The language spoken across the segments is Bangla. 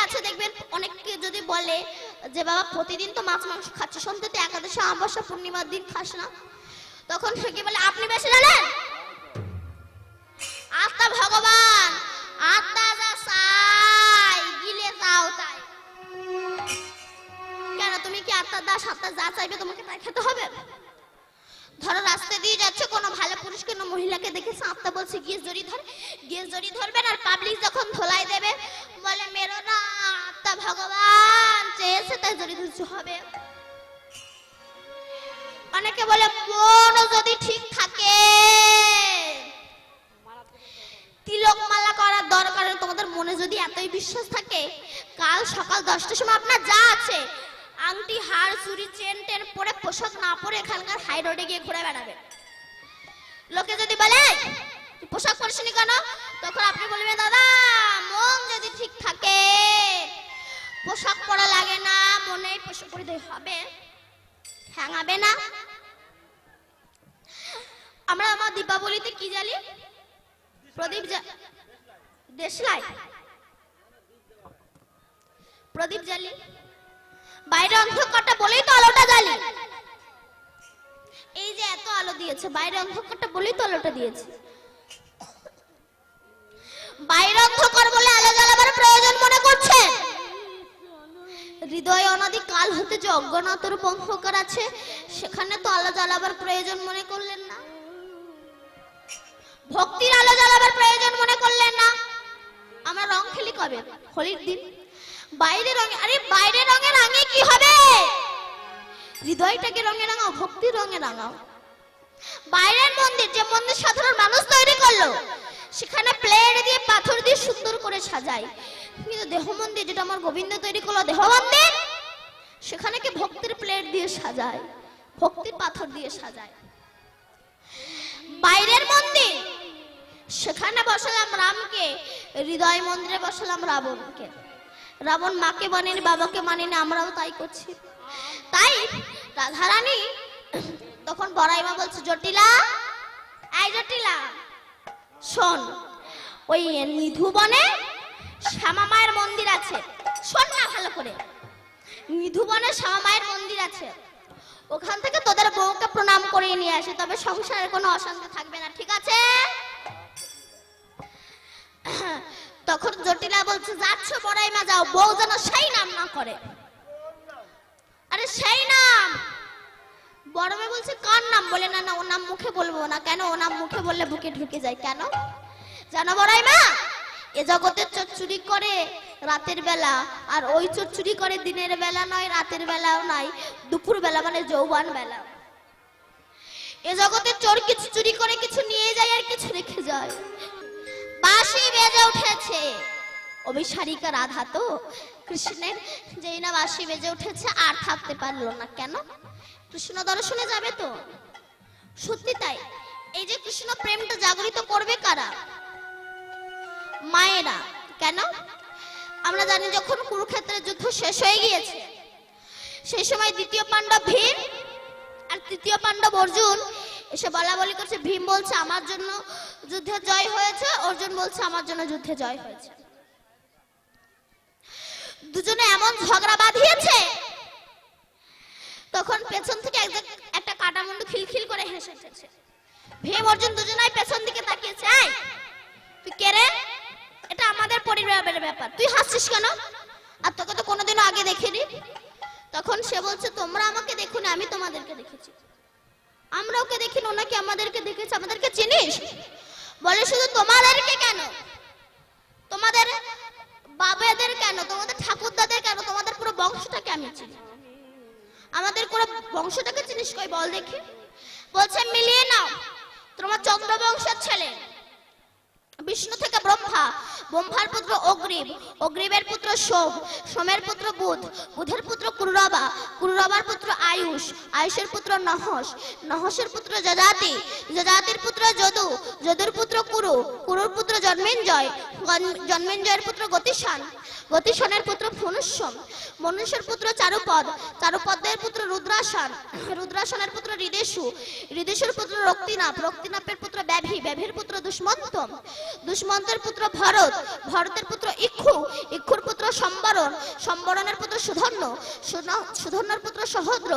আছে দেখবেন, অনেকে যদি বলে যে বাবা প্রতিদিন তো মাছ মাংস খাচ্ছি, সন্ধ্যে তো একাদশী অমাবস্যা পূর্ণিমার দিন খাস না, তখন সে কি বলে আপনি বেশি জানেন। আত্মা ভগবান, আত্মা যা চাই গিলে যাও তাই। কেন তুমি কি আত্মার দাস, আত্মা যা চাইবে তোমাকে তাই খেতে হবে? ধরো রাস্তা দিয়ে যাচ্ছে, কোনো ভালো পুরুষ কোনো মহিলাকে দেখেছে, আত্মা বলছে গিয়ে জড়ি ধর, গিয়ে জড়ি ধরবেন, আর পাবলিক যখন ধোলাই দেবে বলে মেরো না, আত্মা ভগবান চেয়েছে তাই জড়ি ধরতে হবে। অনেকে বলে মন যদি ঠিক থাকে তিলক মালা করার দরকার নেই। তোমাদের মনে যদি এতই বিশ্বাস থাকে, কাল সকাল 10টার সময় আপনার যা আছে আংটি হার চুড়ি চেন টেন পরে পোশাক না পরে এখানকার হাই রোডে গিয়ে ঘুরে বেড়াবে। লোকে যদি বলে তুই পোশাক পরিসনি কেন, তখন আপনি বলবেন দাদা মন যদি ঠিক থাকে পোশাক পরা লাগে না, মনেই পোশাক পরিতে হবে, হ্যাঙাবে না। আমরা আমার দীপাবলিতে কি জ্বালি? প্রদীপ, দেশলাই প্রদীপ জ্বালি, বাইরে অন্ধকারটা বলেই তো আলোটা জ্বালি। এই যে এত আলো দিয়েছে, বাইরে অন্ধকারটা বলেই তো আলোটা দিয়েছে। বাইরে অন্ধকার বলে আলো জ্বালাবার প্রয়োজন মনে করছেন? হৃদয় অনাদি কাল হতে যে অজ্ঞাতর অন্ধকার আছে, সেখানে তো আলো জ্বালাবার প্রয়োজন মনে করলেন না। ভক্তির আলো জ্বালাবার প্রয়োজন মনে করলেন না। আমরা রং খেলি কবে? হোলির দিন। বাইরে রঙে, আরে বাইরে রঙে রাঙে কি হবে? হৃদয়টাকে রঙে রাঙাও, ভক্তির রঙে রাঙাও। বাইরের মন্দির, যে মন্দির সাধারণ মানুষ তৈরি করলো, সেখানে প্লেট দিয়ে পাথর দিয়ে সুন্দর করে সাজায়, কিন্তু দেহ মন্দির যেটা আমার গোবিন্দ তৈরি করলো দেহ মন্দির, সেখানে কি ভক্তির প্লেট দিয়ে সাজায়, ভক্তির পাথর দিয়ে সাজায়। বাইরের মন্দির, সেখানে বসালাম রামকে, হৃদয় মন্দিরে বসালাম রাবণকে। রাবণ মাকে মানেনি, বাবাকে মানেনি, আমরাও তাই করছি। তাই রাধারানী তখন বড়াইমা বলছে জটিলা, এই জটিলা শোন, ওই নিধুবনে শ্যামা মায়ের মন্দির আছে, শোন না ভালো করে, নিধুবনে শ্যামা মায়ের মন্দির আছে, ওখান থেকে তোদের বউকে প্রণাম করে নিয়ে আসে, তবে সংসারের কোনো অশান্তি থাকবে না, ঠিক আছে? তখন জটিলা বলছে যাচ্ছ বড়াইমা যাও, বউ যেন সেই নাম না করে। আরে সেই নাম? বড় মেয়ে বলছে কার নাম? বলে না না ও নাম মুখে বলবো না। কেন? ও নাম মুখে বললে বুকে ঢুকে যায়। কেন জানো বড়াইমা? এ জগতে চোর চুরি করে রাতের বেলা, আর ওই চোর চুরি করে দিনের বেলা নয়, রাতের বেলাও নয়, দুপুর বেলা মানে যৌবন বেলা। এ জগতে চোর কিছু চুরি করে কিছু নিয়ে যায় আর কিছু রেখে যায়। বাঁশি বেজে উঠেছে, অভিসারিকা রাধা তো কৃষ্ণের, যেই না বাঁশি বেজে উঠেছে আর থাকতে পারলো না। কেন? কৃষ্ণ দর্শনে যাবে তো। সত্যি তাই। এই যে কৃষ্ণ প্রেমটা জাগরিত করবে কারা? মায়েরা। কেন? আমরা জানি যখন কুরুক্ষেত্রের যুদ্ধ শেষ হয়ে গিয়েছে, সেই সময় দ্বিতীয় পাণ্ডব ভীম আর তৃতীয় পাণ্ডব অর্জুন এসে বলা বলি করছে। ভীম বলছে আমার জন্য যুদ্ধে জয় হয়েছে, অর্জুন বলছে আমার জন্য যুদ্ধে জয় হয়েছে। দুজনে এমন ঝগড়া বাঁধিয়েছে, তখন পেছন থেকে একটা কাটামুন্ডু খিলখিল করে হেসে এসেছে। ভীম অর্জুন দুজনাই পেছন দিকে তাকিয়েছে। এই তুই কে রে? এটা আমাদের পরিবারের ব্যাপার, তুই হাসছিস কেন? আর তোকে তো কোনোদিনও আগে দেখিনি। তখন সে বলছে তোমরা আমাকে দেখোনি, আমি তোমাদেরকে দেখেছি। আমরা ওকে দেখিনি, ওনাকে আমাদেরকে দেখেছে। আমাদেরকে চিনিস? বলে শুধু তোমাদেরকে কেন, তোমাদের বাবাদের কেন, তোমাদের ঠাকুরদাদের কেন, তোমাদের পুরো বংশটাকে আমি চিনি। আমাদের পুরো বংশটাকে চিনিস? কই বল দেখি। বলছে মিলিয়ে নাও, তোমার চন্দ্র বংশের ছেলে বিষ্ণু থেকে ব্রহ্মা, ব্রহ্মার পুত্র অগ্রিব, অগ্রিবের পুত্র সোম, সোমের পুত্র বুধ, বুধের পুত্র কুরুরবা, কুরুরবার পুত্র আয়ুষ, আয়ুষের পুত্র নহস, নহসের পুত্র যজাতি, যজাতির পুত্র যদু, যদুর পুত্র কুরু, কুরুর পুত্র জন্মেঞ্জয়, জন্মেঞ্জয়ের পুত্র গতিশান, গতিশানের পুত্র মনুষ্যম, মনুষ্যের পুত্র চারুপদ, চারুপদের পুত্র রুদ্রাসন, রুদ্রাসনের পুত্র হৃদেশু, হৃদেশুর পুত্র রক্তিনাপ, রক্তিনাপের পুত্র ব্যাভি, ব্যাভির পুত্র দুষ্মন্ত, দুষ্মন্তের পুত্র ভরত, ভরতের পুত্র ইক্ষু, ইক্ষুর পুত্র সম্বরণ, সম্বরণের পুত্র সুধন্য, সুধন্যর পুত্র সহদ্র,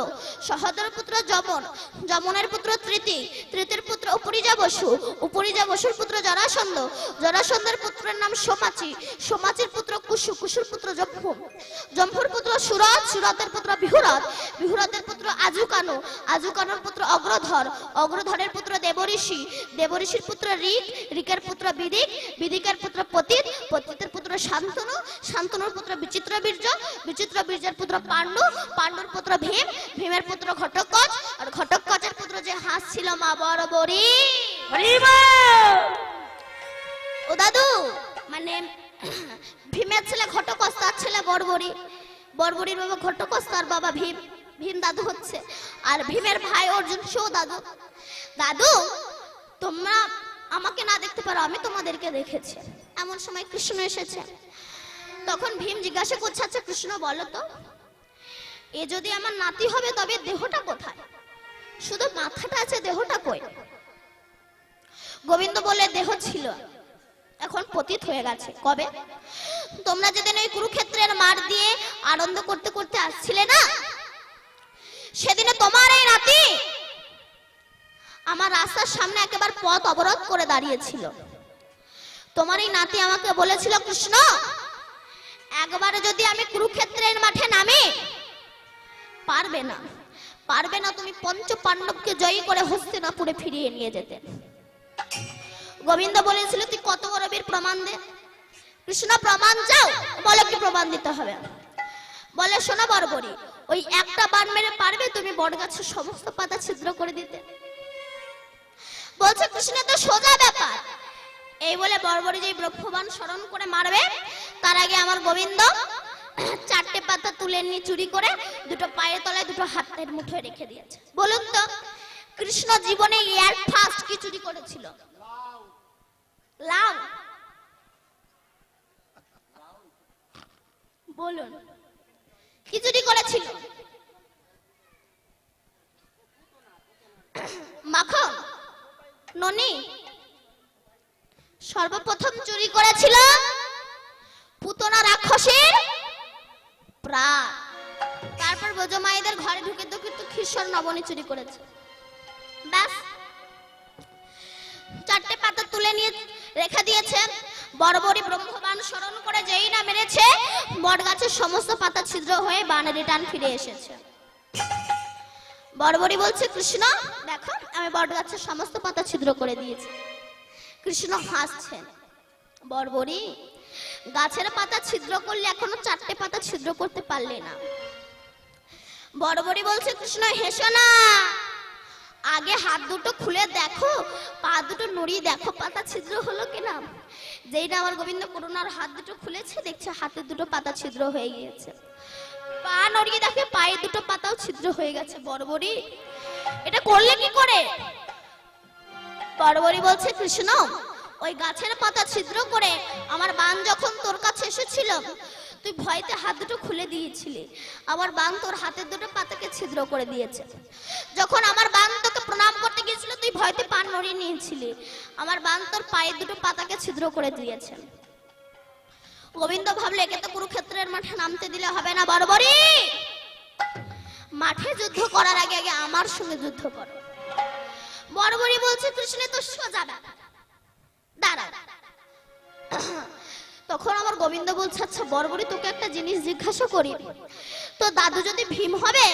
সহদ্রের পুত্র যমন, যমনের পুত্র তৃতি, তৃতীর পুত্র উপরিজা বসু, উপরিজা বসুর পুত্র জরাসন্ধ, জরাসন্ধের পুত্রের নাম সোমাচি, সোমাচির পুত্র কুশু, কুশুর পুত্র জম্ভু, জম্ভুর পুত্র সুরত, সুরতের পুত্র বিহুরত, বিহুরতের পুত্র আজুকানু, আজুকানুর পুত্র অগ্রধর, অগ্রধরের পুত্র দেবঋষি, দেবঋষির পুত্র ঋক, ঋকের পুত্র বিদিক, বিদিকের পুত্র পতিত, পতিতের পুত্র শান্তনু, শান্তনুর পুত্র বিচিত্র বীর্য, বিচিত্র বীর্যের পুত্র পাণ্ডু, পাণ্ডুর পুত্র ভীম, ভীমের পুত্র ঘটোৎকচ, আর ঘটোৎকচের পুত্র যে হাঁস ছিল মা বরাবরই। ও দাদু, মানে ভীমের ছেলে ঘটোৎকচ, তার ছেলে বর্বরী, বর্বরীর বাবা ঘটোৎকচ, তার বাবা ভীম, ভীম দাদু হচ্ছে। আর ভীমের ভাই অর্জুন সেও দাদু। দাদু, তোমরা আমাকে না দেখতে পারো, আমি তোমাদেরকে দেখেছি। এমন সময় কৃষ্ণ এসেছে। তখন ভীম জিজ্ঞাসা করছে, আচ্ছা কৃষ্ণ বলো তো, এ যদি আমার নাতি হবে তবে দেহটা কোথায়? শুধু মাথাটা আছে, দেহটা কই? গোবিন্দ বলে, দেহ ছিল, এখন পতিত হয়ে গেছে। কবে? তোমরা যেদিন ওই কুরুক্ষেত্রের মাঠ দিয়ে আনন্দ করতে করতে আসছিলে না, সেদিনে তোমার এই নাতি আমার রাস্তার সামনে একেবারে পথ অবরোধ করে দাঁড়িয়েছিল। তোমার এই নাতি আমাকে বলেছিল, কৃষ্ণ একবারে যদি আমি কুরুক্ষেত্রের মাঠে নামি, পারবে না, পারবে না তুমি পঞ্চ পাণ্ডবকে জয়ী করে হস্তিনাপুরে ফিরিয়ে নিয়ে যেতে। গোবিন্দ বলেছিল, তুই কত বড় বীর, প্রমাণ দে। কৃষ্ণ, প্রমাণ চাও? বলে, কি প্রমাণ দিতে হবে? বলে, শোনো বর্বরী, ওই একটা বাণ মেরে পারবে তুমি বট গাছের সমস্ত পাতা ছিদ্র করে দিতে? বলছে, কৃষ্ণ তো সোজা ব্যাপার। এই বলে বর্বরী যে ব্রহ্মবাণ স্মরণ করে মারবে, তার আগে আমার গোবিন্দ চারটে পাতা তুলে নিয়ে চুরি করে দুটো পায়ের তলায়, দুটো হাতের মুঠোয় রেখে দিয়েছে। বলুন তো, কৃষ্ণ জীবনে এয়ার ফার্স্ট কি চুরি করেছিল? লাউ। বলুন, কি চুরি করেছিল? মাখন, ননি। সর্বপ্রথম চুরি করেছিল পুতনা রাক্ষসীর প্রাণ। তারপর ব্রজমাইদের ঘরে ঢুকে কিন্তু খিস্বর নবনী চুরি করেছে। ব্যাস, চারটে পাতা তুলে নিয়ে রেখে দিয়েছে। বর্বরী ব্রহ্মবাণ স্মরণ করে যেই না মেরেছে, বট গাছের সমস্ত পাতা ছিদ্র হয়ে বাণের রিটার্ন ফিরে এসেছে। বর্বরী বলছে, কৃষ্ণ দেখো, আমি বট গাছের সমস্ত পাতা ছিদ্র করে দিয়েছি। কৃষ্ণ হাসছেন। বর্বরী, গাছের পাতা ছিদ্র করলে এখনো চারটে পাতা ছিদ্র করতে পারলে না। বর্বরী বলছে, কৃষ্ণ হেসো না, আগে হাত দুটো খুলে দেখো, পা দুটো নড়িয়ে দেখো পাতা ছিদ্র হলো কিনা। যেই না আমার গোবিন্দ করুণার হাত দুটো খুলেছে, দেখছে হাতের দুটো পাতা ছিদ্র হয়ে গিয়েছে। পা নড়িয়ে দেখে পায়ে দুটো পাতাও ছিদ্র হয়ে গেছে। বর্বরী, এটা করলে কি করে? বর্বরী বলছে, কৃষ্ণ ওই গাছের পাতা ছিদ্র করে আমার বাণ যখন তোর কাছে এসেছিল, তুই ভয়তে হাত দুটো খুলে দিয়েছিলি, আমার বাণ তোর হাতের দুটো পাতাকে ছিদ্র করে দিয়েছে। যখন আমার বাণ তোকে প্রণাম করতে গিয়েছিল, তুই ভয়তে পা নড়িয়ে নিয়েছিলি, আমার বাণ তোর পায়ের দুটো পাতাকে ছিদ্র করে দিয়েছে। গোবিন্দ ভাবলে, একে তো কুরুক্ষেত্রের মাঠে নামতে দিলে হবে না। বর্বরী, মাঠে যুদ্ধ করার আগে আগে আমার সঙ্গে যুদ্ধ করো। বর্বরী বলছে, কৃষ্ণ তো সোজা দাঁড়া। তখন আমার গোবিন্দ বলছে, আচ্ছা বর্বরী, তোকে একটা জিনিস জিজ্ঞাসা করি, তো দাদু যদি ভীম হবে,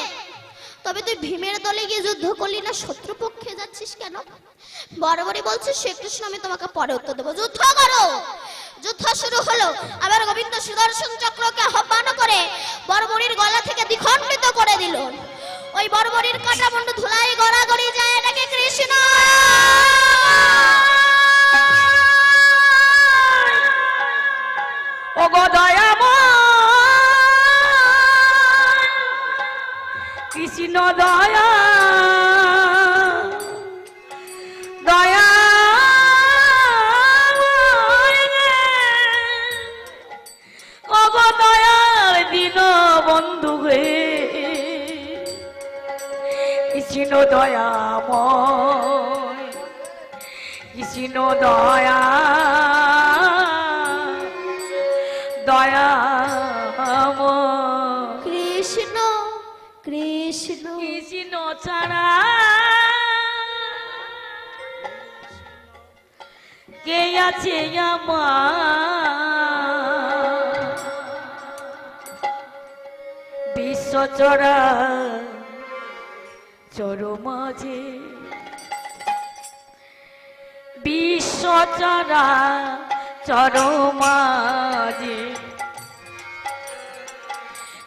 তবে তুই ভীমের দলে গিয়ে যুদ্ধ করলি না, শত্রুপক্ষে যাচ্ছিস কেন? বর্বরী বলছে, শ্রীকৃষ্ণ আমি তোমাকে পরে উত্তর দেবো। যুদ্ধ করো। যুদ্ধ শুরু হলো। আবার গোবিন্দ সুদর্শন চক্রকে আহ্বান করে বর্বরীর গলা থেকে দ্বিখণ্ডিত করে দিল। ওই বর্বরীর কাটা মুন্ড ধুলাই গড়াগড়ি যায় নাকি কৃষ্ণ। ও গো দয়াময় কৃষ্ণ দয়া দয়া ও গো দয়ার দিন বন্ধু হে কৃষ্ণ দয়াময় কৃষ্ণ দয়া দয়া দয়াময় কৃষ্ণ কৃষ্ণ কৃষ্ণ ছাড়া কে আছে আমার বিশ্বচরা চরো মাঝে বিশ্বচরা চরো মাঝে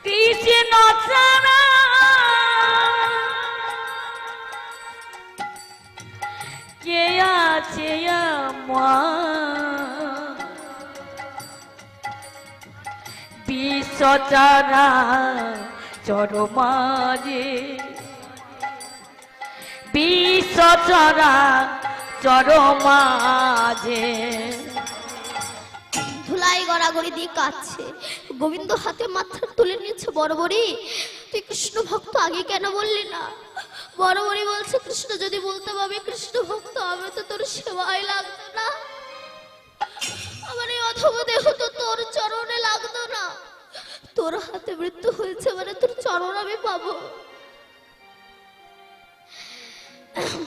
কৃষ্ণ ছাড়া কে আছে আমার বিশ্বচরা চরো মাঝে বিশ্বচরা চরো মাঝে ধুলাই গড়াগড়ি দিয়ে কাঁদছে। গোবিন্দ হাতে মাথা তুলে নিচ্ছে। বড়বড়ি, তুই কৃষ্ণ ভক্ত আগে কেন বললি না? বড়বড়ি বলছে, কৃষ্ণ যদি বলতে পারবে কৃষ্ণ ভক্ত আমি তো তোর সেবায় লাগতো না, আমার এই অধম দেহ তো তোর চরণে লাগতো না। তোর হাতে মৃত্যু হয়েছে মানে তোর চরণ আমি পাবো।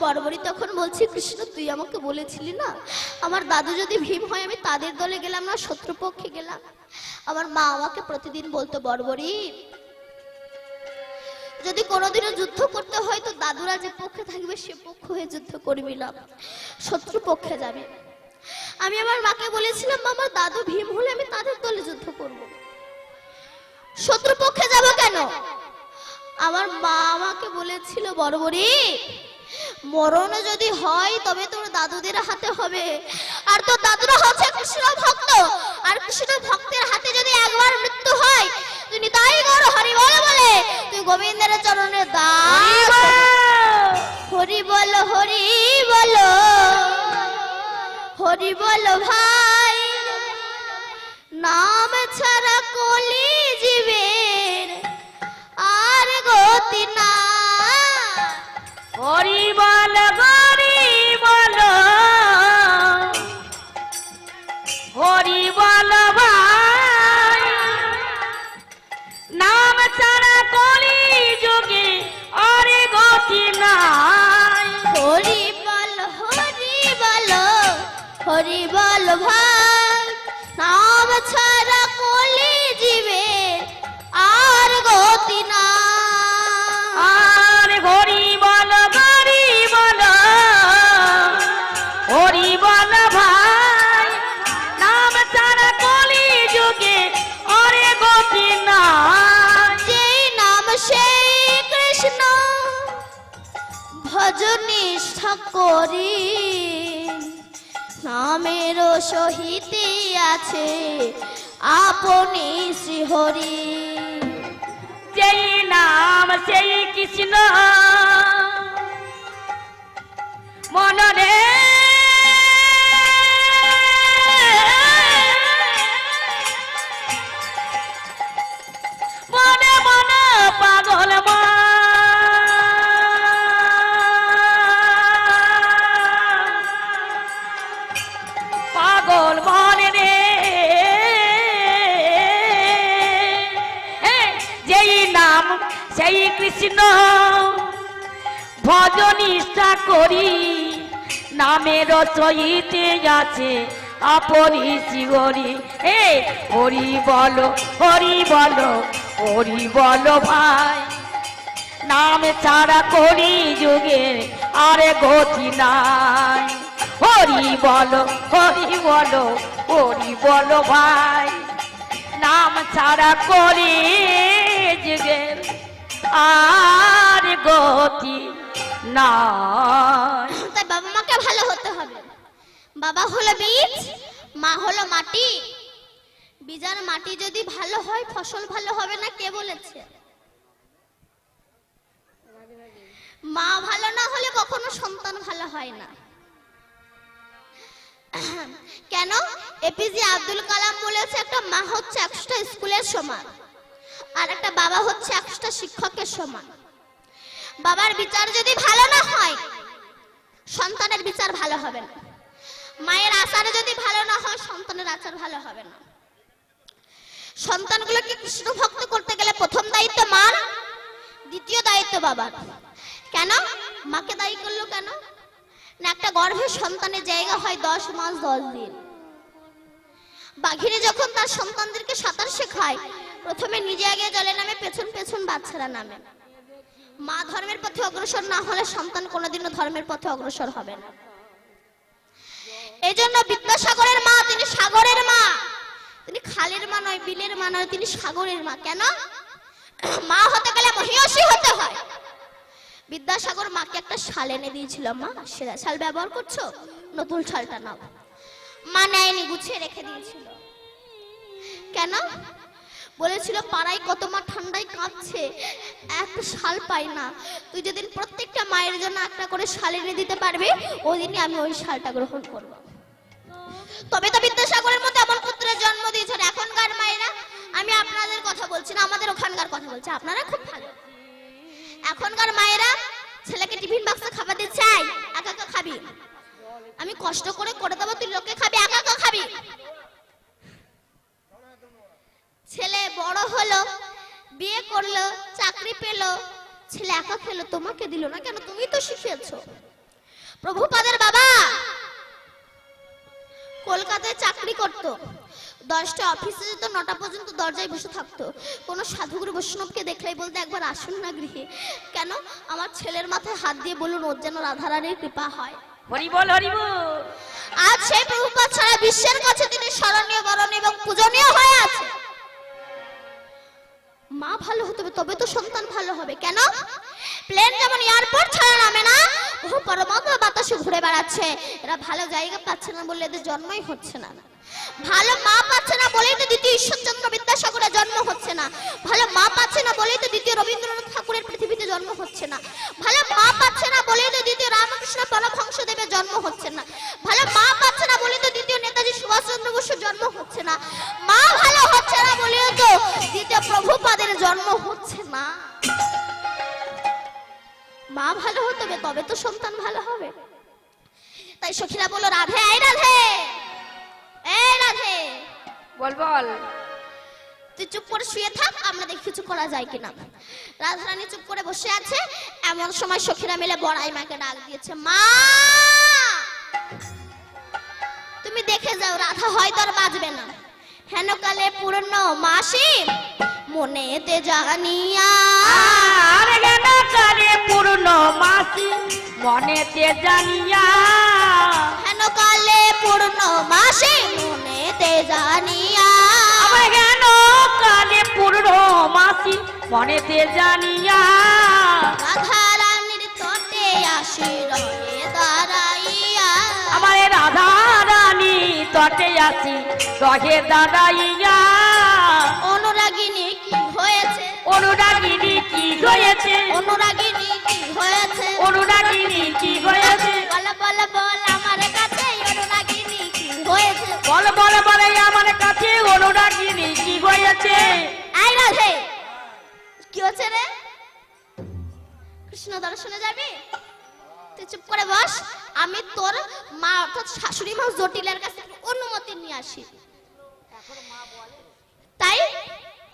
বড়বড়ি তখন বলছি, কৃষ্ণ তুই আমাকে বলেছিলি না আমার দাদু যদি ভীম হয় আমি তাদের দলে গেলাম না শত্রুপক্ষে গেলাম। আমার মা আমাকে প্রতিদিন বলতো, বড়বড়ি যদি কোনোদিনও যুদ্ধ করতে হয় তো দাদুরা যে পক্ষে থাকবে সে পক্ষ হয়ে যুদ্ধ করবি না, শত্রু পক্ষে যাবে। আমি আমার মাকে বলেছিলাম, আমার দাদু ভীম হলে আমি তাদের দলে যুদ্ধ করব, শত্রু পক্ষে যাব কেন? আমার মা আমাকে বলেছিল, বড়বড়ি মরণ যদি হয় তবে তোর দাদুদের হাতে হবে, আর তোর দাদুরা হচ্ছে কৃষ্ণ ভক্ত, আর কৃষ্ণ ভক্তের হাতে যদি একবার মৃত্যু হয় তুই নিতাই গৌর হরি বল বলে তুই গোবিন্দের চরণে দাস। হরি বল হরি বল হরি বল ভাই, নাম ছাড়া কলি জীবের আর গতি না। হরি বল হরি বল হরি বল ভাই, নাম ছাড়া কলি যোগে আরে গতি নাই। হরি বল হরি বল ভাই, নাম ছাড়া কলি জীবে আর গতি না। আর হরি বল হরি বল হরি বল ভাই, নাম ছাড়া কলি যুগে আরে গতি নাই। যেই নাম সেই কৃষ্ণ ভজন নিষ্ঠা করি, নামের সহিতে আছে আপনি শ্রীহরি। যেই নাম সেই কৃষ্ণ মনরে মনে মনে পাগল মা পাগল মনে রে, যেই নাম সেই কৃষ্ণ ভজন ইচ্ছা করি, নামের সহিতে আছে আপনি শিহরি। হরি বলো হরি বলো হরি বলো ভাই, নাম ছাড়া করি যুগে আরে গতি নাই। হরি বলো হরি বলো হরি বলো ভাই, নাম ছাড়া করি যুগে আর গতি নাই। তাই বাবা মাকে ভালো হতে হবে। বাবা হলো বীজ, মা হলো মাটি। বীজার মাটি যদি ভালো হয় ফসল ভালো হবে না, কে বলেছে? মা ভালো না হলে কখনো সন্তান ভালো হয় না। কেন? এপিজে আব্দুল কালাম বলেছে, একটা মা হচ্ছে 100টা স্কুলের সমান, আর একটা বাবা হচ্ছে 100টা শিক্ষকের সমান। বাবার বিচার যদি ভালো না হয় সন্তানের বিচার ভালো হবে না, মায়ের আচার যদি ভালো না হয় সন্তানের আচার ভালো হবে না। সন্তানগুলোকে কৃষ্ণ ভক্ত করতে গেলে প্রথম দায়িত্ব মার, দ্বিতীয় দায়িত্ব বাবার। কেন মাকে দায়ী করলো কেন না? একটা গর্ভের সন্তানের জায়গা হয় 10 মাস 10 দিন। বাঘিনী যখন তার সন্তানদেরকে সাঁতার শেখায়, প্রথমে নিজে আগে জলে নামে, পেছন পেছন বাচ্চারা নামে। মা ধর্মের পথে অগ্রসর না হলে সন্তান কোনোদিনও ধর্মের পথে অগ্রসর হবে না। এই জন্য বিদ্যাসাগরের মা, তিনি সাগরের মা, তিনি খালের মা নয়, বিলের মা নয়, তিনি সাগরের মা। কেন? মা হতে গেলে মহিষী হতে হয়। বিদ্যাসাগর মাকে একটা শাল এনে দিয়েছিল, মা সেরা শাল ব্যবহার করছো, নতুন শালটা নাও। মা নেয়নি, গুছিয়ে রেখে দিয়েছিল। কেন? বলেছিল পাড়ায় কত মা ঠান্ডায় কাঁপছে, একটা শাল পাই না, তুই যেদিন প্রত্যেকটা মায়ের জন্য একটা করে শাল এনে দিতে পারবি, ওই দিনই আমি ওই শালটা গ্রহণ করব। তবে তো বিদ্যাসাগরের মধ্যে এমন পুত্রের জন্ম দিয়েছেন। এখনকার মায়েরা, আমি আপনাদের কথা বলছি না, আমাদের ওখানকার কথা বলছি, আপনারা খুব ভালো। এখনকার মায়েরা ছেলেকে টিফিন বাক্সে খাবার দিচ্ছে, চাই একা একা খাবি, আমি কষ্ট করে করে দেবো, তুই লোকে খাবি, একা একা খাবি। ছেলে বড় হলো, বিয়ে করলো, চাকরি পেলো, ছেলে একা খেলো, তোমাকে দিল না কেন? তুমি তো শিখিয়েছো। প্রভুপাদের বাবা কলকাতায় চাকরি করতো, 10টা অফিসে যেত, 9টা পর্যন্ত দরজায় বসে থাকতো। কোন সাধুগুরু বৈষ্ণবকে দেখলেই বলতে একবার আসুন না গৃহে। কেন? আমার ছেলের মাথায় হাত দিয়ে বলুন ওর যেন রাধারানীর কৃপা হয়। হরি বল হরি বল। আজ সেই প্রভুপাদ সারা বিশ্বের কাছে তিনি স্মরণীয়, বরণীয় এবং পূজনীয় হয়ে আছে। মা ভালো হতে হবে, তবে তো সন্তান ভালো হবে। কেন? প্লেন যেমন এয়ারপোর্ট ছাড়া নামে না, ও পরমাত্মা বাতাসে ঘুরে বেড়াচ্ছে। এরা ভালো জায়গা পাচ্ছে না বলে এদের জন্মই হচ্ছে না। ভালো মা পাচ্ছে না বলেই তো দ্বিতীয় ঈশ্বরচন্দ্র বিদ্যাসাগরের জন্ম হচ্ছে না। ভালো মা পাচ্ছে না বলেই তো দ্বিতীয় রবীন্দ্রনাথ ঠাকুরের পৃথিবীতে জন্ম হচ্ছে না। ভালো মা পাচ্ছে না বলেই তো দ্বিতীয় রামকৃষ্ণ পরমহংসদেবের জন্ম হচ্ছে না। ভালো মা পাচ্ছে না বলেই তো দ্বিতীয় নেতাজি সুভাষচন্দ্র বসুর জন্ম হচ্ছে না। মা ভালো হচ্ছে না বলেই তো দ্বিতীয় প্রভুপাদের জন্ম হচ্ছে না। মা ভালো হতে হবে, তবে তো সন্তান ভালো হবে। তাই সখীরা বলো, রাধে আই রাধে, এই রাধে বল বল। তুই চুপ করে শুয়ে থাক, আমরা দেখি কিছু করা যায় কিনা। রাধারানী চুপ করে বসে আছে। এমন সময় সখীরা মিলে বড়াই মাকে ডাক দিয়েছে, মা তুমি দেখে যাও, রাধা হয়তো আর বাজবে না। হেন কালে পূর্ণ মাসি মনেতে জানিয়া, আর গেল কালে পূর্ণ মাসি মনেতে জানিয়া, হেন কালে পূর্ণ মাসি মনেতে জানিয়া, আমার গেল কালে পূর্ণ মাসি মনেতে জানিয়া, রাধারানীর তটে আসি রয়ে দাঁড়াইয়া, আমার রাধা রানী তটে আসি রহে দাঁড়াইয়া, অনুরাগিনী কি হয়েছে, অনুরাগিনী কি হয়েছে, অনুরাগিনী কি হয়েছে, অনুরাগিনী কি হয়েছে, বল বল বল আমার কাছে অনুরাগিনী কি হয়েছে, বল বল বলে আমার কাছে অনুরাগিনী কি হয়েছে। এই রাধে কি হচ্ছে রে? কৃষ্ণ দর্শনে যাবি? তুই চুপ করে বস, আমি তোর মা অর্থাৎ শাশুড়ি মা জটিলের কাছে অনুমতি নিয়ে আসি। তাই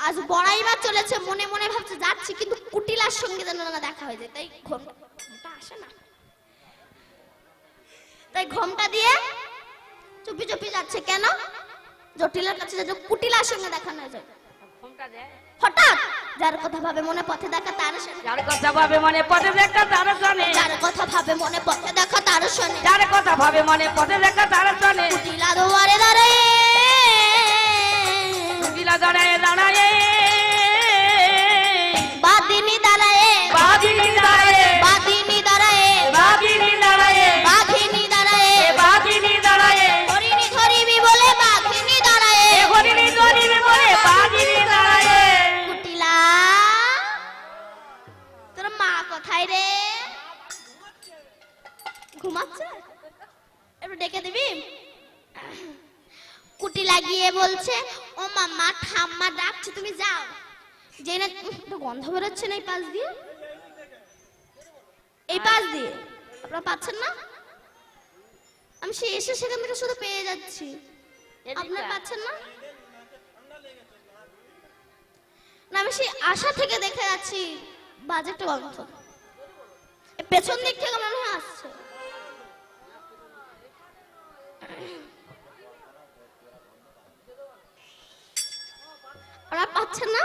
আজ বড়াই মা চলেছে, মনে মনে ভাবছে যাচ্ছি, কিন্তু কুটিলার সঙ্গে যেন না দেখা হয়ে যায়। তাই ঘোমটা আসে না, তাই ঘোমটা দিয়ে চুপি চুপি যাচ্ছে। কেন? জটিলের কাছে যাচ্ছে, কুটিলার সঙ্গে দেখা না যায়। হঠাৎ যার কথা ভাবে মনে পথে দেখা তার শোনে, যার কথা ভাবে মনে পথে দেখা তার শোনে, যার কথা ভাবে মনে পথে দেখা তার শোনে, যার কথা ভাবে মনে পথে দেখা তার শোনে, কুটিলা দুয়ারে দাঁড়ায়, কুটিলা দাঁড়ায় দাঁড়ায়, বাদিনী দাঁড়ায়, বাদিনী দাঁড়ায়, বাদিনী দাঁড়ায়, বাদিনী দাঁড়ায়, বাঘিনী দাঁড়ায়, বাদিনী দাঁড়ায়, হরিণী ধরিবি বলে বাঘিনী দাঁড়ায়, হরিণী ধরিবি বলে বাদিনী দাঁড়ায়। কুটিলা তোর মা কোথায় রে? ঘুমাচ্ছে, একটু ডেকে দিবি। কুটি লাগিয়ে বলছে, ও মাম্মা ঠাম্মা ডাকছে, তুমি যাও। যে না গন্ধ বেরোচ্ছে না এই পাশ দিয়ে, এই পাশ দিয়ে আপনারা পাচ্ছেন না? আমি সে এসে সেখান থেকে শুধু পেয়ে যাচ্ছি, আপনারা পাচ্ছেন না? আমি সেই আশা থেকে দেখে যাচ্ছি বাজে একটা গন্ধ। এ পেছন দিক থেকে মনে হয় আসছে। ওরা পাচ্ছেন না?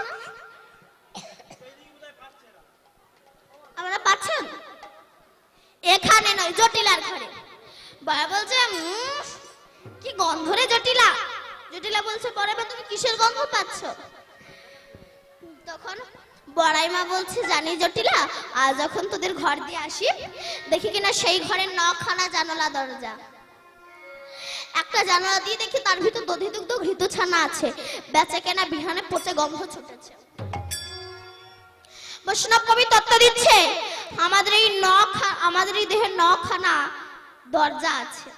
আমরা পাচ্ছেন? এখানে নয়, জটিলার ঘরে। বাবা বলছে কি গন্ধ রে জটিলা। জটিলা বলছে বড়াইমা তুমি কিসের গন্ধ পাচ্ছ? তখন বড়াইমা বলছে জানি জটিলা, আজ যখন তোদের ঘর দিয়ে আসি দেখি কিনা সেই ঘরের নখানা জানালা দরজা। একটা জানালা দিয়ে দেখি তার ভিতর দধি দুগ্ধ ঘৃত ছানা আছে, বেচে কেনা বিহানে পচে গন্ধ ছুটেছে। বৈষ্ণব কবি তত্ত্ব দিচ্ছে আমাদের এই দেহের নখানা দরজা আছে।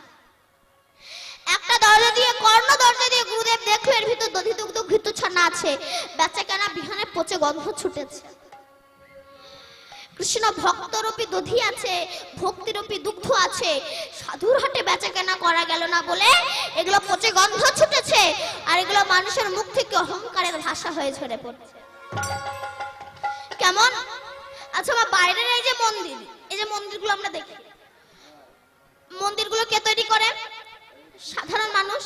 একটা দরজা দিয়ে কর্ণ দরজা দিয়ে গুরুদেব দেখলো এর ভিতর দধি দুগ্ধ ঘৃত ছানা আছে, বেচে কেনা বিহানে পচে গন্ধ ছুটেছে। কৃষ্ণ ভক্তরূপী দধি আছে, ভক্তিরূপী দুগ্ধ আছে, সাধুর হাটে বেচা কেনা করা গেল না বলে এগুলো পচে গন্ধ ছুটেছে, আর এগুলো মানুষের মুখ থেকে অহংকারের ভাষা হয়ে ঝরে পড়ছে। কেমন? আচ্ছা আমার বাইরের এই যে মন্দিরগুলো আমরা দেখি, মন্দিরগুলো কে তৈরি করে? সাধারণ মানুষ।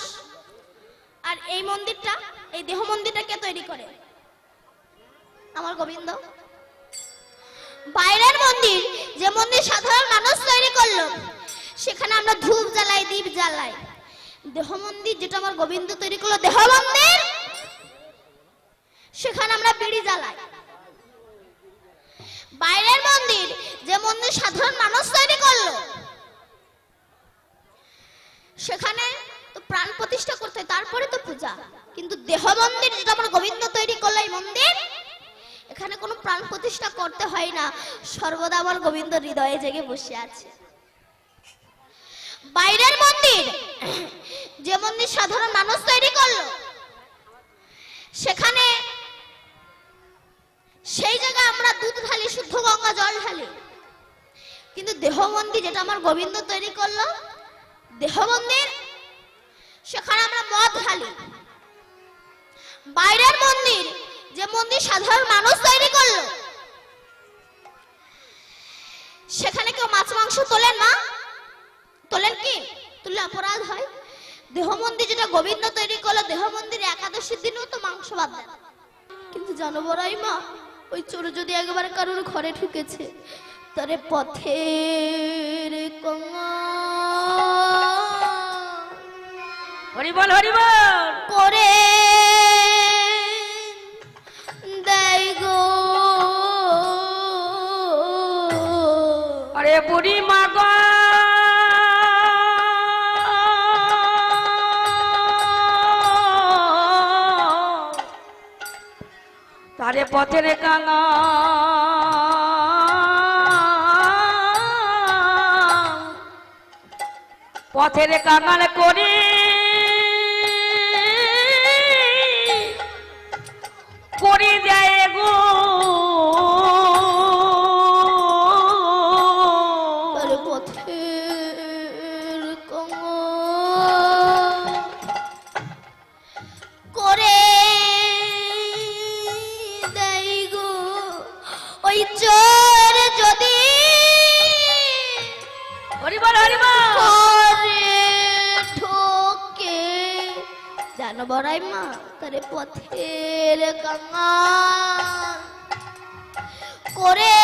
আর এই মন্দিরটা, এই দেহ মন্দিরটা কে তৈরি করে? আমার গোবিন্দ। বাইরের মন্দির, যে মন্দির সাধারণ মানুষ তৈরি করলো, সেখানে আমরা ধূপ জ্বালাই, দীপ জ্বালাই। দেহ মন্দির যেটা আমার গোবিন্দ তৈরি করলো, দেহ মন্দির, সেখানে আমরা বিড়ি জ্বালাই। বাইরের মন্দির, যে মন্দির সাধারণ মানুষ তৈরি করলো, সেখানে তো প্রাণ প্রতিষ্ঠা করতে হয়, তারপরে তো পূজা। কিন্তু দেহ মন্দির যেটা আমার গোবিন্দ তৈরি করলো, এই মন্দির, এখানে কোনো প্রাণ প্রতিষ্ঠা করতে হয় না, সর্বদা আমার গোবিন্দ হৃদয়ে জেগে বসে আছে। বাইরের মন্দির, যে মন্দির সাধারণ মানুষ তৈরি করলো, সেখানে সেই জায়গায় আমরা দুধ ঢালি, শুদ্ধ গঙ্গা জল ঢালি। কিন্তু দেহ মন্দির যেটা আমার গোবিন্দ তৈরি করলো, দেহ মন্দির, সেখানে আমরা মদ ঢালি। বাইরের মন্দির, যে মন্দির সাধারণ মানুষ তৈরি করলো, সেখানে কেউ মাছ মাংস তোলেন না। তোলেন কি? তুললে অপরাধ হয়। দেহ মন্দির যেটা গোবিন্দ তৈরি করলো, দেহ মন্দিরে একাদশীর দিনেও তো মাংস বাদ দেন। কিন্তু জানো বড়াইমা, ওই চোর যদি একবার কারোর ঘরে ঢুকেছে, তারে পথের কঙা হরিবল হরিবল করে দেয় গো। আরে বুড়ি মা গো, তারে পথের কাঙা পথের কাঙাল করি করি দেয় গো। তারে পথের কঙা করে দেয় গো। ওই চোর যদি হরিবল হরিবল ঘরে ঢোকে, জানো বড়াইমা, তারে পথের কাঙা করে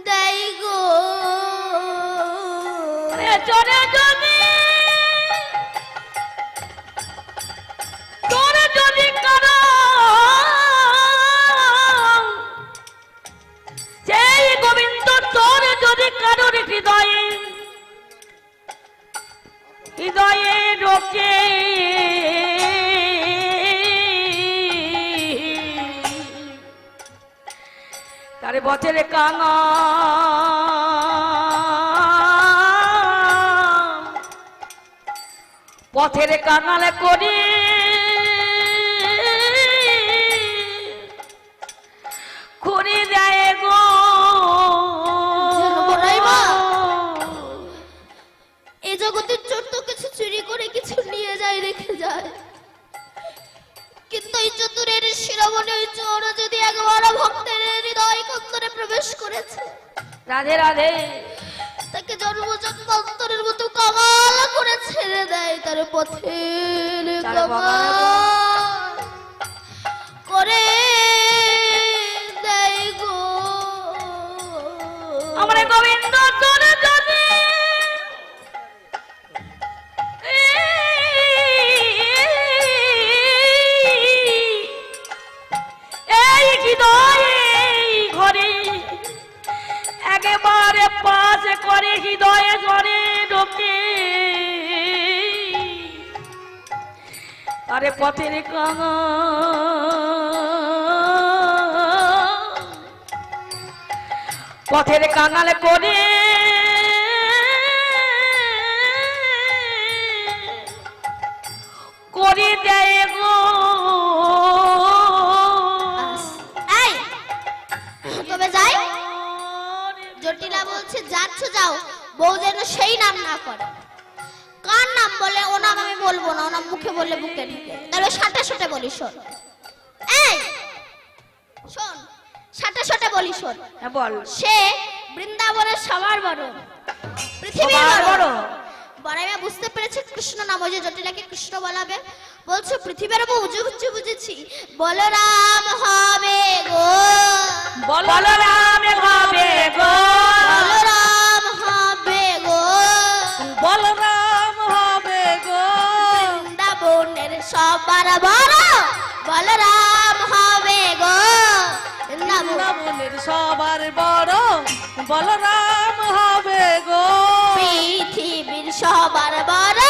দেয় গো। চরে যদি চরে যদি কারো সেই গোবিন্দ চরে যদি কারোর হৃদয়ে হৃদয়ে ঢোকে, তারে পথের কাঙা পথের কাঙাল করি খুঁড়ি দেয় গো। এই জগতের চোর তো কিছু চুরি করে কিছু নিয়ে যায়, রেখে যায়, কিন্তু এই চতুরের শিরোমণি চোর যদি একবার ভক্তের হৃদয় কন্দরে প্রবেশ করেছে, রাধে রাধে। তাকে জন্মজন্মান্তরের মতো কামাল করে ছেড়ে দেয় তার পথের কামাল করে দেয় গো। আমার গোবিন্দ চলে যাবে এই হৃদয়ে ঘরে একেবারে পাশ করে হৃদয়ে ঘরে ঢোকে আরে পথের কাঙা পথের কাঙাল করে করে দেয় গো। এই তবে যাই, জটিলা বলছে যাচ্ছ যাও, বউ যেন সেই নাম না করে। কার নাম বলে ও নাম আমি বলবো না, ও নাম মুখে বললে বুকে ঢুকে, তবে সাঁটে সাঁটে বলি শোন। এই শোন, সাঁটে সাঁটে বলি শোন। হ্যাঁ বল। সে বৃন্দাবনের সবার বড়, পৃথিবীর সবার বড়। বড়। বড়াইমা বুঝতে পেরেছে কৃষ্ণ নাম, ওই যে জটিলাকে কৃষ্ণ বলাবে, বলছে পৃথিবীর বউ বুঝেছি, বলরাম হবে গো, বলরাম হবে গো, বলরাম হবে গো, বলরাম হবে গো, বৃন্দাবনের সবার বড় বলরাম হবে গো, বৃন্দাবনের সবার বড় বলরাম হবে গো, পৃথিবীর সবার বড়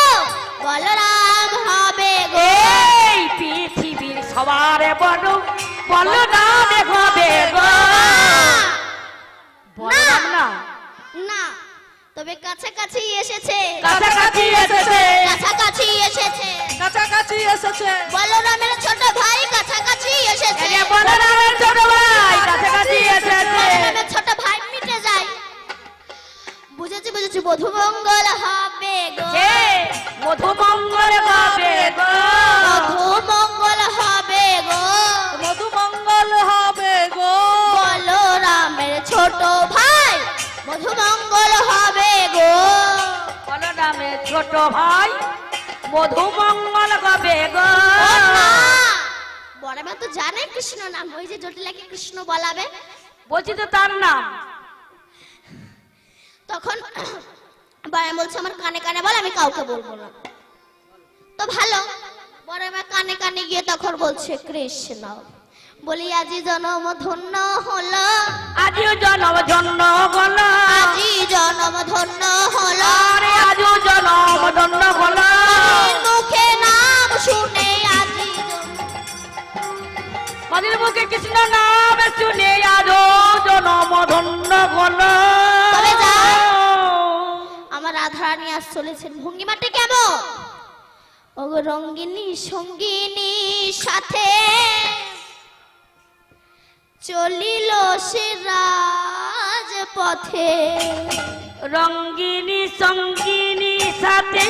বলরাম হবে গো। এই পৃথিবীর সবার বড় বলরাম হবে গো। বলরাম না, না, তবে কাছাকাছি এসেছে, কাছাকাছি এসেছে, কাছাকাছি এসেছে, কাছাকাছি এসেছে, বলরামের ছোট ভাই কাছাকাছি এসেছে, এই যে বলরামের ছোট ভাই কাছাকাছি এসেছে, বলরামের ছোট ভাই মিটে যায়। বুঝেছি বুঝেছি, মধুমঙ্গল হবে গো, মধুমঙ্গল হবে গো, মধুমঙ্গল হবে গো, মধুমঙ্গল হবে গো, বলরামের ছোট ভাই মধুমঙ্গল হবে গো। বলরামের ছোট ভাই মধুমঙ্গল হবে গো। বড়মা তো জানে কৃষ্ণ নাম, ওই যে জটিলাকে কৃষ্ণ বলাবে, বলছি তো তার নাম। তখন বড়মা বলছে আমার কানে কানে বল, আমি কাউকে বলবো না। তো ভালো, বড়মা কানে কানে গিয়ে তখন বলছে কৃষ্ণ, বলি আজি জনম ধন্য হলো, আজিও জনম ধন্য হলো, আজি জনম ধন্য হলো, আরে আজিও জনম ধন্য হলো, হরির মুখে নাম শুনে আজি মদির মুখে কৃষ্ণ নাম শুনে আজও জনম ধন্য হলো। তবে যাই, আমার রাধারানী আজ চলেছেন, ভঙ্গিমাটি কেমন? ও রঙ্গিনী সঙ্গিনী সাথে চলিল সে রাজপথে, রঙ্গিনী সঙ্গিনী সাথে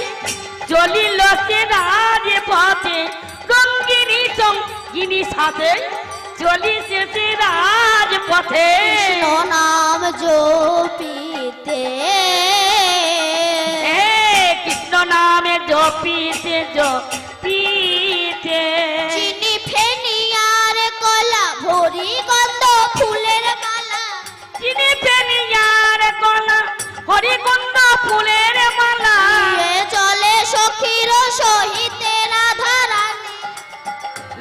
চলিল সে রাজপথে, রঙ্গিনী সঙ্গিনী সাথে চলিছে সে রাজপথে, কৃষ্ণ নাম জপিতে, হে কৃষ্ণ নামে জপিতে জপিতে, চিনি ফেনিয়ার কলা ভরি গন্ধ ফুলের মালা, চিনি ফেনিয়ার কলা হরিকুন্দ ফুলের মালা, নিয়ে চলে সখীর সহিতে রাধারানী,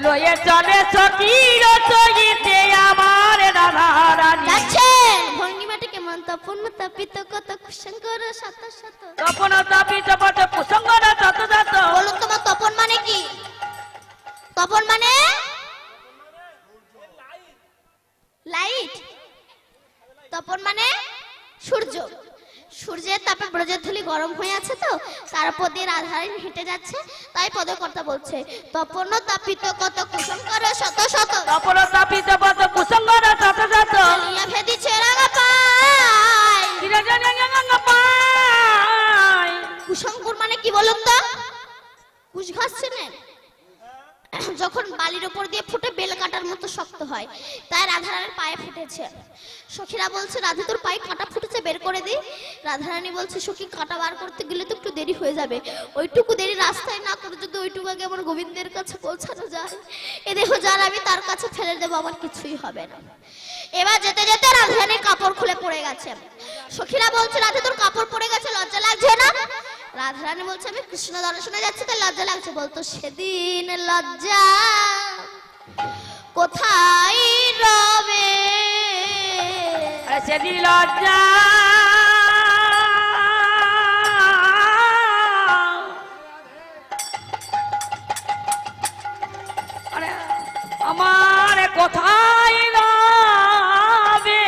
লয়ে চলে সতীর সহিতে আমার রাধারানী। যাচ্ছেন ভঙ্গিমাটি কেমন? তপন তাপিত কত কুসঙ্গর শত শত, তপন তাপিত পথ কুসঙ্গর শত শত, বলুন তোমার তপন মানে কি? তপন মানে লাইট, তপন মানে সূর্য। সূর্যের তাপে ব্রজের ধুলি গরম হয়ে আছে, তো তার উপর দিয়ে রাধারানী হেঁটে যাচ্ছে, তাই পদকর্তা বলছে তপন তাপিত কত কুসঙ্গর শত শত, তপন তাপিত পথ কুসঙ্গর শত শত, লিয়া ভেদিছে রাঙা পায়। কুসঙ্গর মানে কি বলুন তো? কুশ ঘাস চেনেন? যখন বালির উপর উপর দিয়ে ফুটে বেল কাটার মতো শক্ত হয়, তাই রাধারানীর পায়ে ফুটেছে। সখীরা বলছে রাধে তোর পায়ে কাঁটা ফুটেছে, বের করে দি। রাধারানী বলছে সখী কাঁটা বার করতে গেলে তো একটু দেরি হয়ে যাবে, ওইটুকু দেরি রাস্তায় না করে যদি ওইটুকু আগে আমার গোবিন্দের কাছে পৌঁছানো যায়, এ দেখো যার আমি তার কাছে ফেলে দেবো, আমার কিছুই হবে না। এবার যেতে যেতে রাধারানীর কাপড় খুলে পড়ে গেছে। সখীরা বলছে রাধে তোর কাপড় পড়ে গেছে, লজ্জা লাগছে না? রাধারানী বলছে আমি কৃষ্ণ দর্শনে যাচ্ছি তাই লজ্জা লাগছে। বলতো সেদিন লজ্জা কোথায় রবে, সেদিন লজ্জা আমার কোথায় রবে,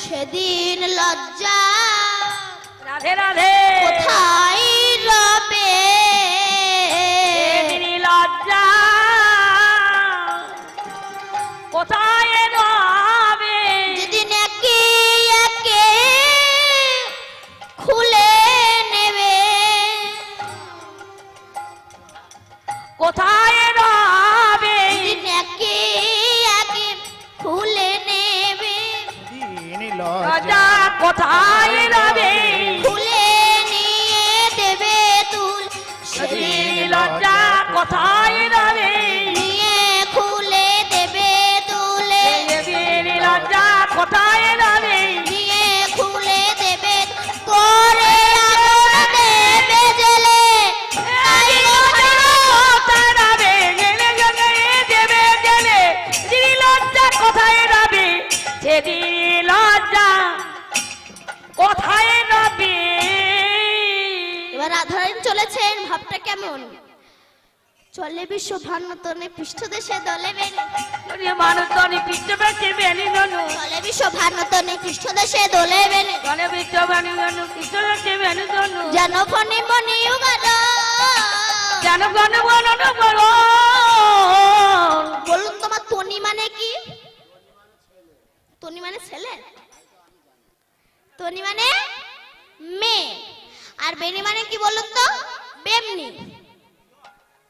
সেদিন লজ্জা রাধে রাধে কোথায় রবে, সেদিন লজ্জা কোথায় রবে, যেদিন একে একে খুলে নেবে, কোথায় রবে, যেদিন একে একে খুলে নেবে, লজ্জা কোথায় রবে, খুলে নিয়ে দেবে তুল, সেদিন লজ্জা কোথায় রবে, নিয়ে খুলে দেবে তুলে, সেদিন লজ্জা কোথায় রবে, নিয়ে খুলে দেবে করে আগুন দেবে জেলে, তাই কোথায় রবে, গেলে গেলে দেবে গেলে, সেদিন লজ্জা কোথায় রবে, সেদিন লজ্জা কোথায় রবে। এবার রাধারানী চলেছেন, ভাবটা কেমন? চলে বিশ্ব ভান্নতনে পৃষ্ঠদেশে দলে বেনি, মানুষ তনি পিষ্ট বেঁচে বেনি জনু, চলে বিশ্ব ভান্নতনে পৃষ্ঠদেশে দলে বেনি, গলে পিষ্ট বেনি জনু, পিষ্ট বেঁচে বেনি জনু, যেন ফণি মণি উগাল, যেন গণ গণ গণ। বলুন তোমার তনি মানে কি? তনি মানে ছেলে, তনি মানে মেয়ে, আর বেনি মানে কি বলুন তো? বেমনি।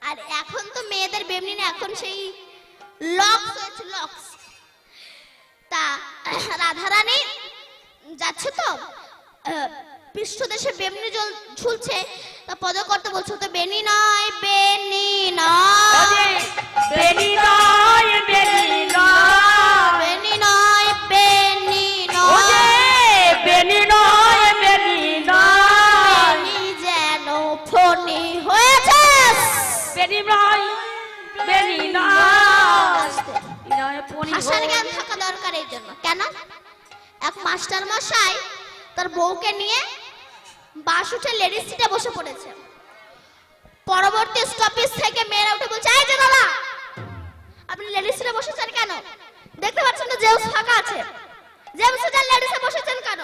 আর এখন তো মেয়েদের বেমনি না, এখন সেই লক্স হয়েছে, লক্স। তা রাধারানী যাচ্ছে তো পৃষ্ঠদেশে বেমনি ঝুলছে, তা পদকর্তা বলছে তো বেনি নয়, বেনি নয়, বেনি নয়, বেনি নয়, বেনি নয়, বেনি ওরে নয়, বেনি নয়, বেনি নয়, বেনি যেন ফণি হয়েছে, বেনি নয়, বেনি নয়, নয় পনি ভাষার জ্ঞান থাকা দরকার এই জন্য। কেন? এক মাস্টার মশাই তার বউকে নিয়ে বাস উঠে লেডিস সিটে বসে পড়েছে। পরবর্তী স্টপেজ থেকে মেয়েরা উঠে বলছে এই যে দাদা আপনি লেডিস সিটে বসেছেন কেন? দেখতে পাচ্ছেন না জেমস ফাঁকা আছে, জেমস যান লেডিসে বসেছেন কেন?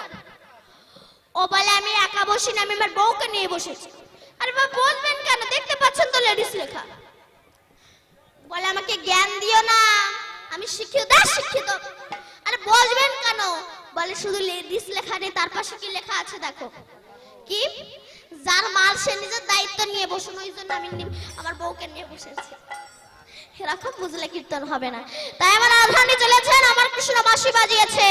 ও বলে আমি একা বসি না, আমি আমার বউকে নিয়ে বসেছি। আরে বাবা বলবেন কেন? দেখতে পাচ্ছেন তো লেডিস লেখা। বলে আমাকে জ্ঞান দিও না, আমি শিক্ষিত, শিক্ষিত। আরে বসবেন কেন? বলে শুধু লেডিস লেখা নেই, তার পাশে কি লেখা আছে দেখো। কি? যার মাল সে নিজের দায়িত্ব নিয়ে বসুন, ওই জন্য আমি আমার বউকে নিয়ে বসেছি। এরকম বুঝলে কীর্তন হবে না। তাই আমার রাধারানী চলেছেন, আমার কৃষ্ণ বাঁশি বাজিয়েছে।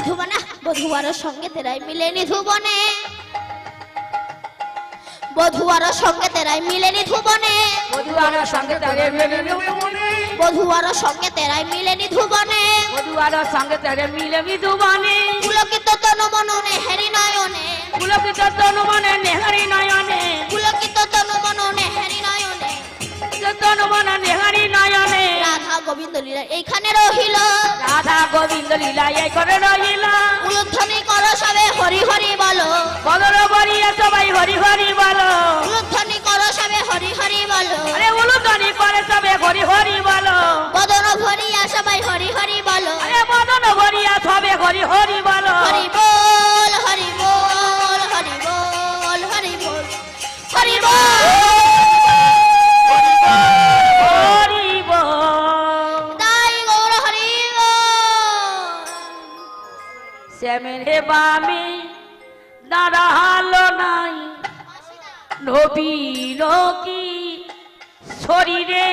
মধুবনে বধুয়ার সঙ্গে তেরাই মিলে নিধুবনে বধুয়ার সঙ্গে তেরাই মিলে নিধুবনে বধুয়ার সঙ্গে তেরে মিলে নিধুবনে বধুয়ার সঙ্গে তেরাই মিলে নিধুবনে বধুয়ার সঙ্গে তেরে মিলে নিধুবনে পুলকিত তনু মননে হেরি নয়নে পুলকিত তনু মনে নেহারি নয়নে পুলকিত তনু মননে হেরি নয়নে তনু মনে নেহারি নয়নে রাধা গোবিন্দ লীলা এইখানে রহিল রাধা গোবিন্দ লীলা এই করে রহিল উলুধ্বনি করো সবে হরি হরি বলো বদর বলিয়া সবাই হরি হরি বলো উলুধ্বনি করো সবে হরি হরি বলো আরে উলুধ্বনি করে সবে হরি হরি বলো বদন ভরিয়া সবাই হরি হরি বলো আরে বদন ভরিয়া সবে হরি হরি বলো হরি বল হরি বল হরি বল হরি বল হরি বল হরি বল তাই গৌর হরি বল শ্যামের বামি দাঁড়ালো নাই নবীন কি শরীরে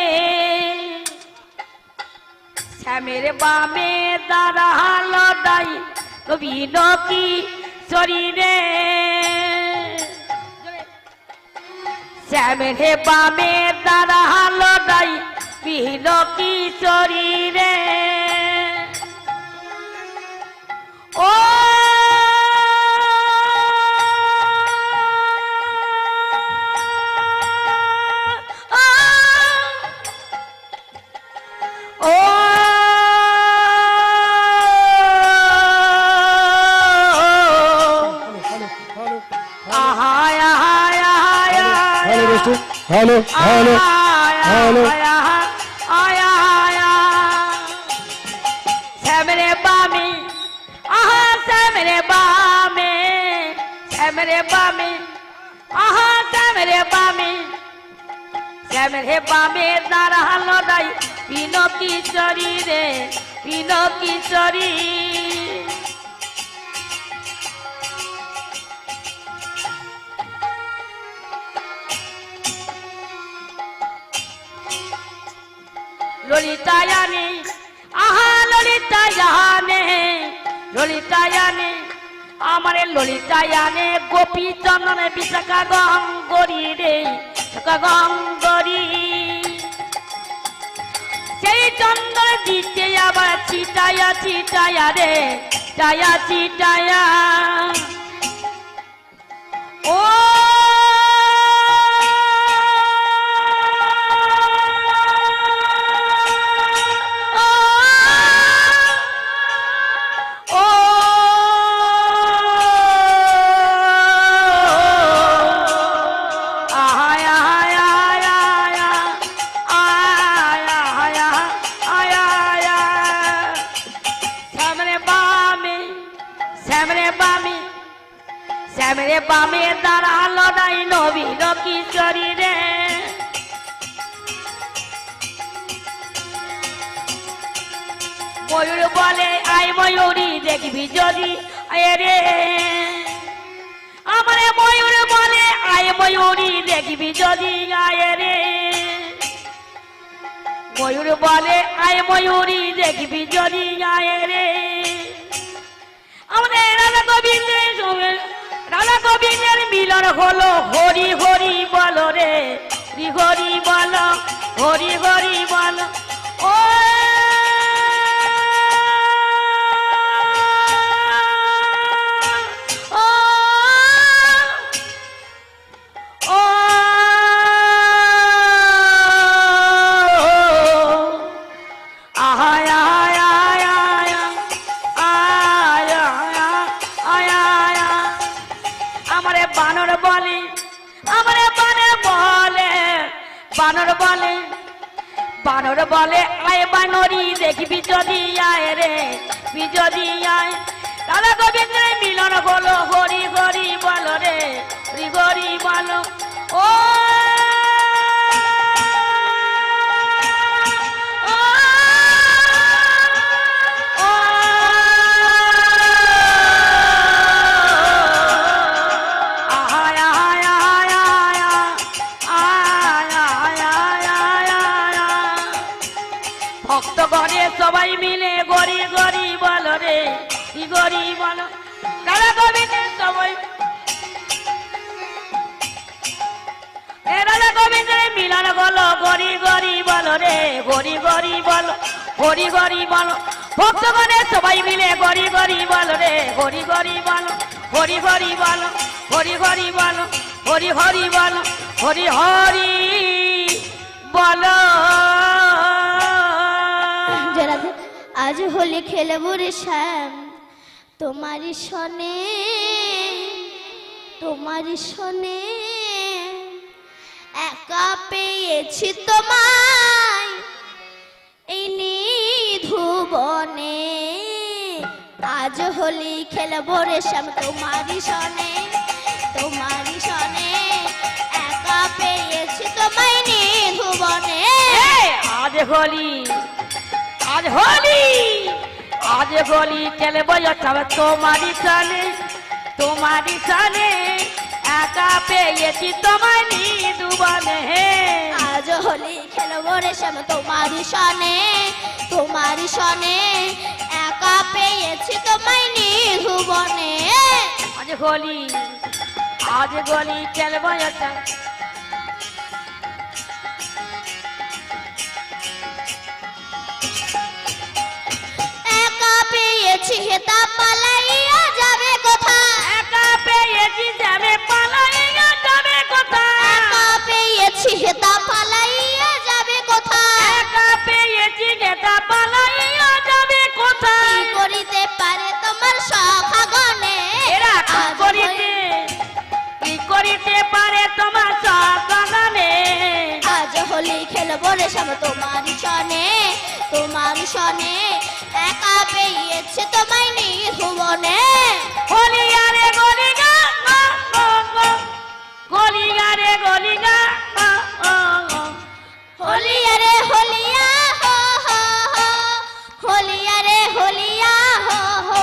শ্যামের বামে দাঁড়ালো নাই নবীন কি শরীরে শ্যামের বামে দাঁড়ালো নাই বিহীন কি শরীরে ও हेलो हेलो हेलो श्यामरे बामी आहा श्यामरे बामे श्यामरे बामी आहा श्यामरे बामी श्यामरे बामे दाঁড়ালো নাই বিনো কিশোরী রে বিনো কিশোরী ললিতায়ানে আহা ললিতায়ানে ললিতায়ানে আমারে ললিতায়ানে গোপী চন্দনে বিশাখা গঙ্গরি রে গঙ্গরি সেই চন্দন দিতে আবার চিটায়া চিটায়া রে চিটায়া চিটায়া ও শ্যামরে বামে দাঁড়ালো নাই নবীন কিশোরী রে ময়ূর বলে আই ময়ূরী দেখবি যদি আয় রে আমারে ময়ূর বলে আয় ময়ূরী দেখবি যদি আয় রে ময়ূর বলে আয় ময়ূরী দেখবি যদি আয় রে আমাদের রাধা গোবিন্দের সঙ্গে রাধা গোবিন্দের মিলন হলো হরি হরি বলো রে হরি হরি বলো হরি হরি বলো ও বানর বলে আয় বানরি দেখবি যদি আয় রে যদি আয় রাধা গোবিন্দের মিলন হলো হরি হরি বলো রে হরি হরি বলো ও ভক্ত ঘরে সবাই মিলে গরি গরি বলো রে গরি বলো রাধা গোবিন্দের সবাই রাধা গোবিন্দের মিলন বলো গরি গরি বলো রে গরি গরি বলো গরি গরি বলো ভক্তগণের সবাই মিলে গরি গরি বলো রে গরি গরি বলো হরি হরি বলো হরি হরি বলো হরি হরি বলো হরি হরি বলো যে রাধে আজ হোলি খেলবো রে শ্যাম তোমারই সনে তোমারই সনে একা পেয়েছি তোমায় এই নিধুবনে আজ হোলি খেলবো রে শ্যাম তোমারই সনে তোমারই সনে একা পেয়েছি তোমায় নিধুবনে আজ হোলি আজ হোলি আজ হোলি খেলবো তোমারই সানে তোমারই সানে একা পেয়েছি তোমায় নিধুবনে আজ হোলি খেলবো রে শ্যাম তোমারই সনে তোমারই সনে একা পেয়েছি তোমায় নিধুবনে আজ হোলি খেলবো একা পেয়েছি হেতা পালাইয়া যাবে কোথায় একা পেয়েছি যাবে পালাইয়া যাবে কোথায় একা পেয়েছি হেতা পালাইয়া যাবে কোথায় একা পেয়েছি গেতা পালাইয়া যাবে কি কোথায় করিতে পারে তোমার সখাগণে এরা কি করিতে পারে তোমার সকালে আজ হোলি খেলবো রে শ্যাম তোমারই সনে তোমারই সনে একা পেয়েছে তোমায় নিধুবনে গলিয়া রে গলিগা গলিয়া রে গলিগা হোলিয়া রে হোলিয়া হো হো হো হোলিয়া রে হোলিয়া হো হো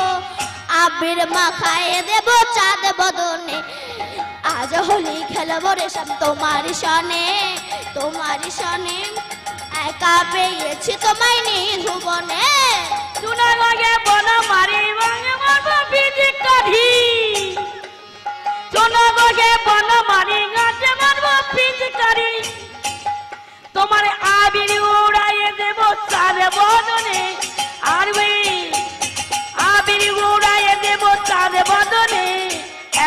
আবির মাখায়ে দেব চাঁদ বদনে আজ হোলি খেলবো রে শ্যাম তোমারই সনে তোমারই সনে একা পেয়েছি তোমায় নিধুবনে চুনা লগে বন মারি বনে মারবো বিজি কাঠি চুনা লগে বন মারি গাছে মারবো বিজি কাঠি তোমার আবির উড়াইয়ে দেব চাঁদ বদনে আর আবির উড়াইয়ে দেব চাঁদ বদনে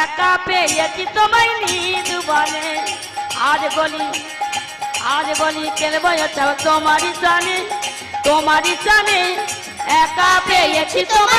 একা পেয়েছি তোমায় নিধুবনে আজ বলি খেলবো তোমারই সানে একা পেয়েছি তোমায়